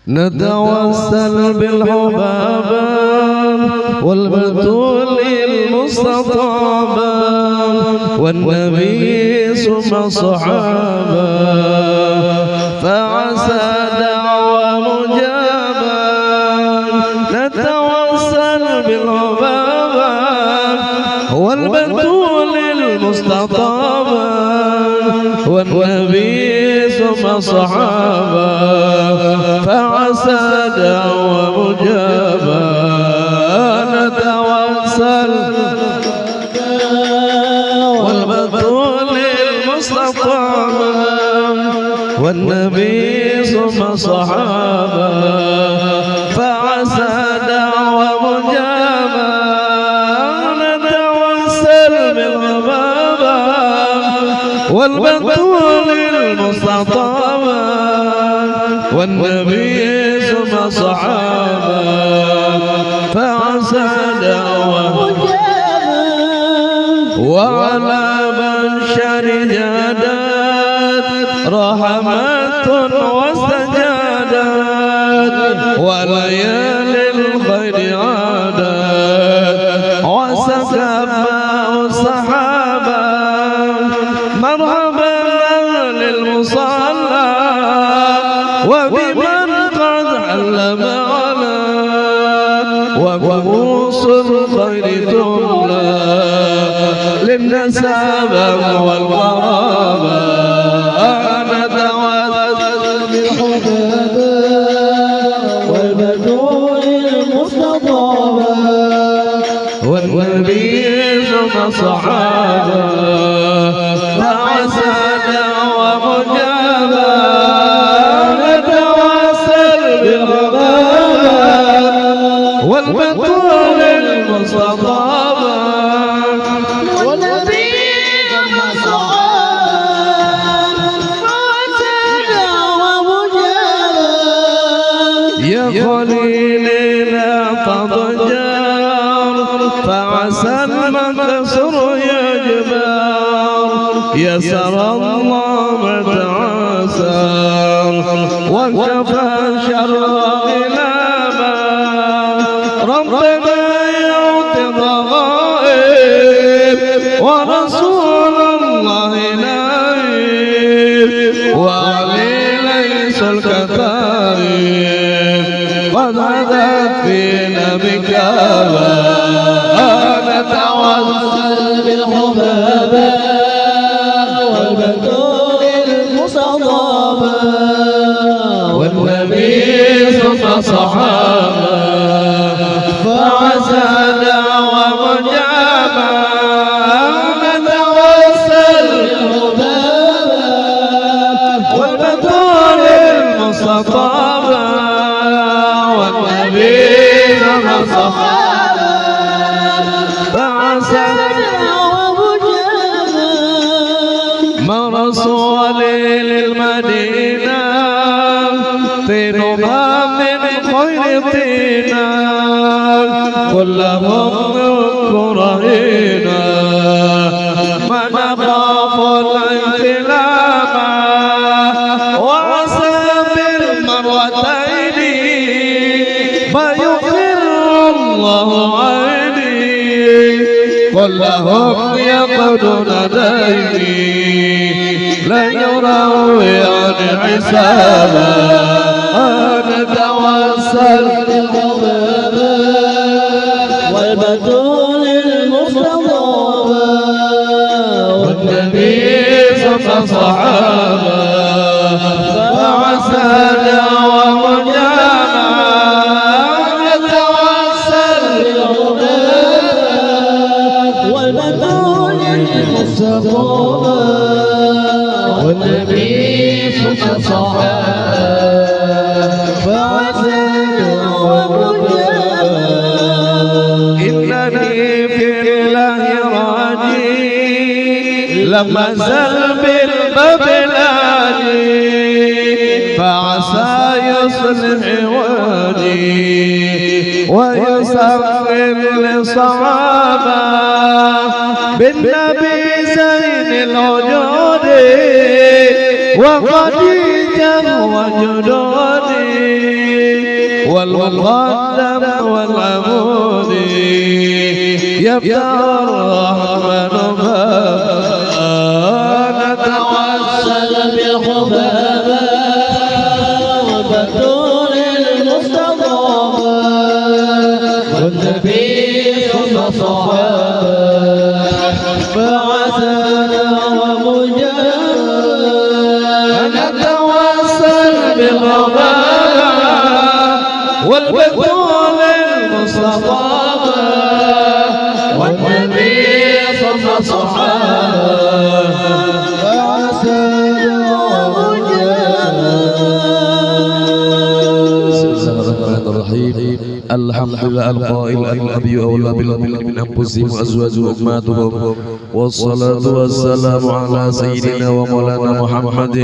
نتوسل بالحبابة والبتول المستطابة والنبي ثم صحابة فعسى دعوة مجابة نتوسل بالحبابة والبتول المستطابة والنبي ثم صحابة فعسى دعوة مجابة نتوسل والبتول المصطفى والنبي ثم صحابة فعسى دعوة مجابة نتوسل بالغبابة والبتول المصطفى والنبي ثم صحابة فعسى دعوة وعلى بشر جادات رحمة واستجادات وليالي الخير عادات وسكباء الصحابة مرحبا للمصلى وبمن قد علم على وكؤوس الخير تملى للنسابة والغرابة نتوسل بالحبابة والبتول المستطابة والنبي ثم صحابة فعسى دعوة مجابة نتوسل بالحبابة والبتول المستطابة يا خليلي لا تضجر فعسى المكسر يجبر يسر الله ما تعسر وكفى شر غلابا ربنا يعطي ضغائب ورسول الله نائب وعلي ليس الكتائب قد هدت فينا بكابا نتوسل بالحبابة والبتول المصطفى والنبي ثم صحابة فعسى دعوة مجابة نتوسل بالحبابة والبتول المصطفى والنبي ثم صحابة فعسى ما رسول للمدينة طينها من خير طينا كلهم كرهينا ما نخاف الانتلام وعسى بالمروتين ما يقر الله عيني كلهم يقضون ديني لا يروي عن حسابا نتوسل بالحبابة والبتول المصطفى والنبي ثم صحابة فعسى دعوة مجابة نتوسل بالحبابة والبتول المصطفى والنبي ثم صحابة فعسى دعوة مجابة إنني في الله راجي لما زل بالباب لاجي فعسى يصلح وادي ويسخر لصحابة بالنبي زين الوجود وخديجة وجدودي والمقدم والعمود يفتح الرحمن بابا نتوسل بالخبابة وبطول المصطفى والنبي ثم الصحابة بعثنا ومجاهد نتوسل بالخبابة والبطول المصطفى والنبي ثم الصحابة الحمد لله القائل النبي أولى بالمؤمنين من أنفسهم وأزواجهم وأمهاتهم والصلاة والسلام على سيدنا ومولانا محمد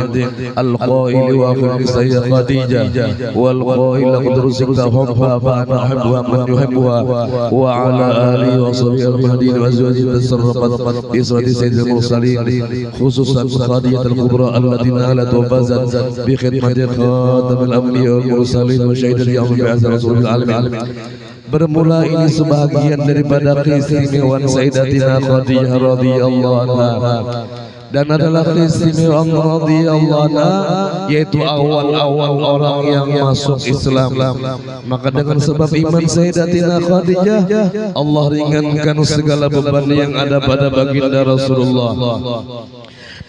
القائل وآخر سيدة خديجة والقائل قد رزقت حبها فأنا أحبها من يحبها وعلى آله وصحبه المهديين وأزواجه تسربت بإسرة سيد المرسلين خصوصا خديجة الكبرى التي نالت وفازت بخدمة خاتم الأنبياء والمرسلين وشهد اليوم بعث رسول العالمين. Bermula ini sebahagian daripada keistimewaan Sayyidatina Khadijah radhiyallahu anha dan adalah keistimewaan radhiyallahu anha yaitu awal-awal orang yang masuk Islam. Maka dengan sebab iman Sayyidatina Khadijah Allah ringankan segala beban yang ada pada baginda Rasulullah.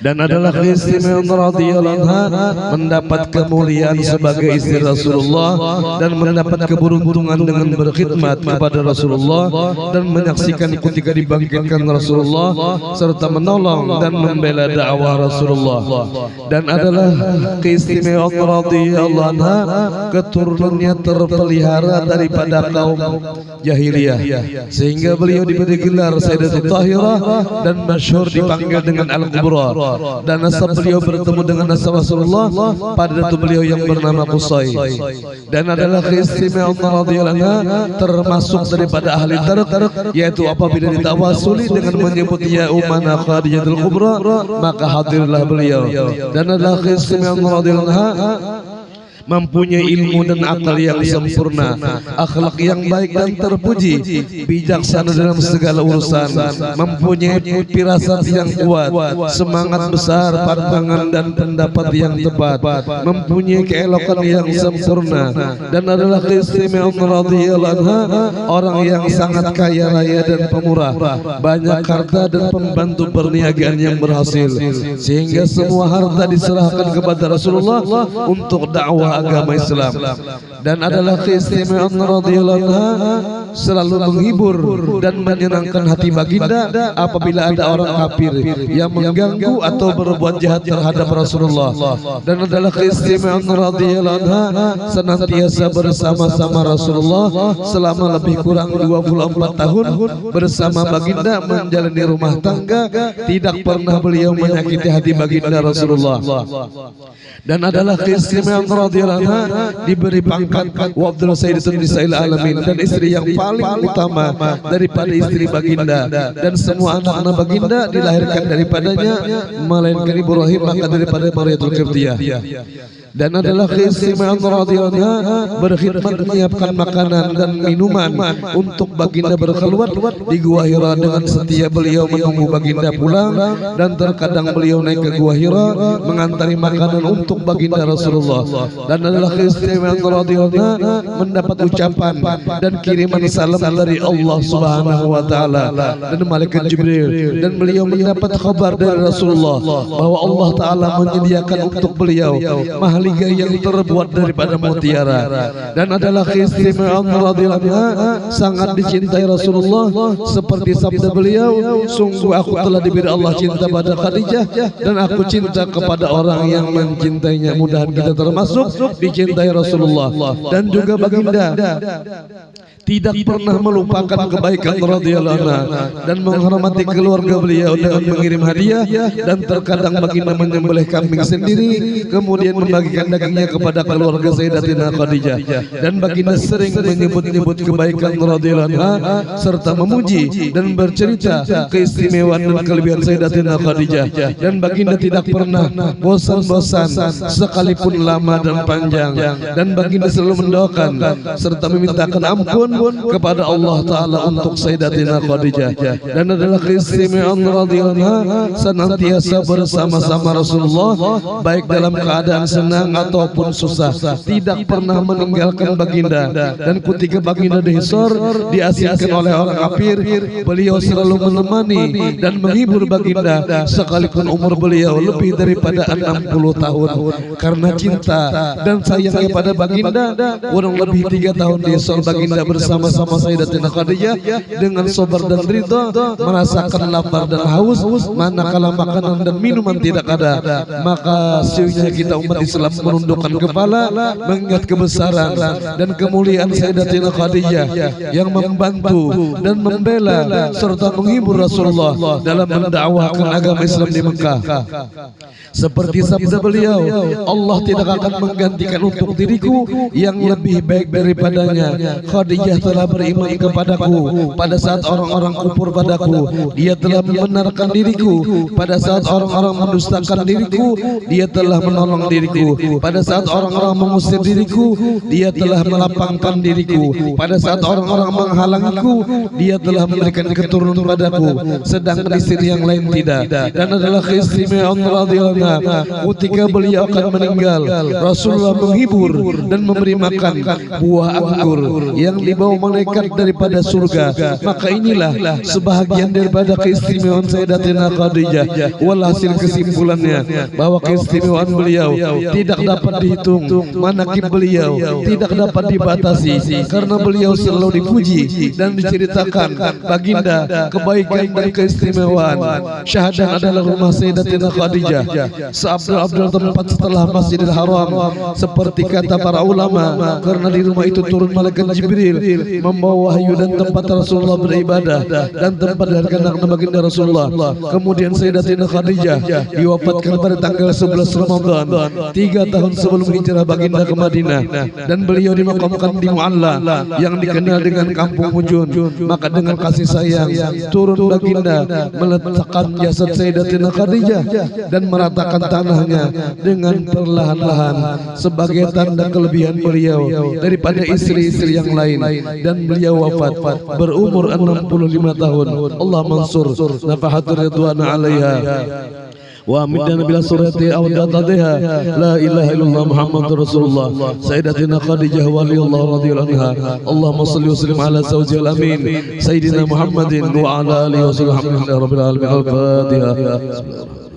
Dan adalah keistimewaan radhiyallahu anha mendapat kemuliaan sebagai istri Rasulullah dan mendapat keberuntungan dengan berkhidmat kepada Rasulullah dan menyaksikan ketika dibangkitkan Rasulullah serta menolong dan membela dakwah Rasulullah. Dan adalah keistimewaan radhiyallahu anha keturunannya terpelihara daripada kaum jahiliyah sehingga beliau diberi gelar Sayyidatul Tahirah dan masyhur dipanggil dengan Al-Kubra. Dan nasab beliau bertemu dengan nasab Rasulullah pada datu beliau yang bernama Qusay. Dan adalah keistimewaan radhiyallahu anha termasuk daripada ahli tarikh yaitu apabila ditawasuli dengan menyebut ya Ummana Khadijatul Kubra maka hadirlah beliau. Dan adalah keistimewaan radhiyallahu anha mempunyai ilmu dan akal yang sempurna, akhlak yang baik dan terpuji, bijaksana dalam segala urusan, mempunyai firasat yang kuat, semangat besar, pandangan dan pendapat yang tepat, mempunyai keelokan yang sempurna. Dan adalah keistimewaan radhiyallahu anha orang yang sangat kaya raya dan pemurah, banyak harta dan pembantu perniagaan yang berhasil sehingga semua harta diserahkan kepada Rasulullah untuk dakwah agama Islam. Dan adalah keistimewaan radhiyallahu anha selalu menghibur dan menyenangkan hati baginda apabila ada orang kafir yang mengganggu atau berbuat jahat terhadap Rasulullah. Dan adalah keistimewaan radhiyallahu anha senantiasa bersama-sama Rasulullah selama lebih kurang 24 tahun bersama baginda menjalani rumah tangga, tidak pernah beliau menyakiti hati baginda Rasulullah. Dan adalah keistimewaan radhiyallahu anha diberi pangkat wa Abdul Sayyidatun Nisa'il Alamin dan istri yang paling utama daripada istri baginda, dan semua anak-anak baginda dilahirkan daripadanya melainkan Ibrahim maka daripada Mariatul Qibtiyah. Dan adalah keistimewaan radhiyallahu anha berkhidmat menyiapkan makanan dan minuman untuk baginda berkeluar di Gua Hira dengan setia beliau menunggu baginda pulang, dan terkadang beliau naik ke Gua Hira mengantari makanan untuk baginda Rasulullah. Dan adalah keistimewaan radhiyallahu anha mendapat ucapan dan kiriman salam dari Allah Subhanahu wa taala dan malaikat Jibril, dan beliau mendapat kabar dari Rasulullah bahwa Allah taala menyediakan untuk beliau mahligai yang terbuat daripada mutiara. Dan adalah keistimewaan radhiyallahu anha sangat dicintai Rasulullah seperti sabda beliau, sungguh aku telah diberi Allah cinta pada Khadijah dan aku cinta kepada orang yang mencintainya. Mudahan kita termasuk dicintai Rasulullah. Dan juga baginda tidak pernah melupakan kebaikan radhiyallahu anha dan menghormati keluarga beliau dengan mengirim hadiah, dan terkadang baginda menyembelih kambing sendiri kemudian membagikan membagikan dagingnya kepada keluarga Sayyidatina Khadijah, dan baginda sering menyebut-nyebut kebaikan radhiyallahu anha serta memuji dan bercerita keistimewaan dan kelebihan Sayyidatina Khadijah, dan baginda tidak pernah bosan-bosan sekalipun lama dan panjang, dan baginda selalu mendoakan serta memintakan ampun kepada Allah Ta'ala untuk Sayyidatina Khadijah, dan adalah keistimewaan radhiyallahu anha senantiasa bersama-sama Rasulullah baik dalam keadaan senang ataupun susah, tidak pernah meninggalkan baginda, dan ketika baginda dihisor diasingkan oleh orang kafir, beliau selalu menemani dan menghibur baginda sekalipun umur beliau lebih daripada 60 tahun. Karena cinta dan sayangnya pada baginda, kurang lebih 3 tahun dihisor baginda bersama-sama Sayyidatina Khadijah dengan sabar dan ridha, merasakan lapar dan haus manakala makanan dan minuman tidak ada. Maka sesungguhnya kita umat Islam menundukkan kepala mengingat kebesaran dan kemuliaan Sayyidatina Khadijah yang membantu dan membela serta menghibur Rasulullah dalam mendakwahkan agama Islam di Mekah. Seperti sabda beliau, Allah tidak akan menggantikan untuk diriku yang lebih baik daripadanya. Khadijah telah beriman kepadaku pada saat orang-orang kufur padaku, dia telah membenarkan diriku pada saat orang-orang mendustakan diriku, dia telah menolong diriku pada saat orang-orang mengusir diriku, dia telah melapangkan diriku pada saat orang-orang menghalangiku, dia telah memberikan keturunan padaku, sedangkan istri yang lain tidak. Dan adalah keistimewaan radhiyallahu anha ketika beliau akan meninggal, Rasulullah menghibur dan memberi makan buah anggur yang dibawa malaikat daripada surga. Maka inilah sebahagian daripada keistimewaan Sayyidatina Khadijah. Walhasil kesimpulannya bahwa keistimewaan beliau tidak dapat dihitung, manaqib beliau tidak dapat dibatasi, karena beliau selalu dipuji dan diceritakan baginda kebaikan dan keistimewaan. Syahadah adalah rumah Sayyidatina Khadijah, seabdal-abdal tempat setelah Masjidil Haram, seperti kata para ulama, karena di rumah itu turun malaikat Jibril membawa wahyu dan tempat Rasulullah beribadah dan tempat dilahirkan baginda Rasulullah. Kemudian Sayyidatina Khadijah diwafatkan pada tanggal 11 Ramadan 3 tahun sebelum hijrah baginda ke Madinah, dan beliau dimakamkan di Mu'alla yang dikenal dengan Kampung Mujun. Maka dengan kasih sayang turun baginda meletakkan jasad Sayyidatina Khadijah dan meratakan tanahnya dengan perlahan-lahan sebagai tanda kelebihan beliau daripada istri-istri yang lain, dan beliau wafat berumur 65 tahun. Allah mansur nafahatur ridwana alaiha wa amidana bila surati awdadatiha la ilaha illallah Muhammadur Rasulullah Sayyidatina Khadijah waliyallahu radhiyallahu anha. Allahumma salli wa sallim ala zawjil amin Sayyidina Muhammadin wa ala alihi wa sahbihi rabbil alamin. Al-Fatihah.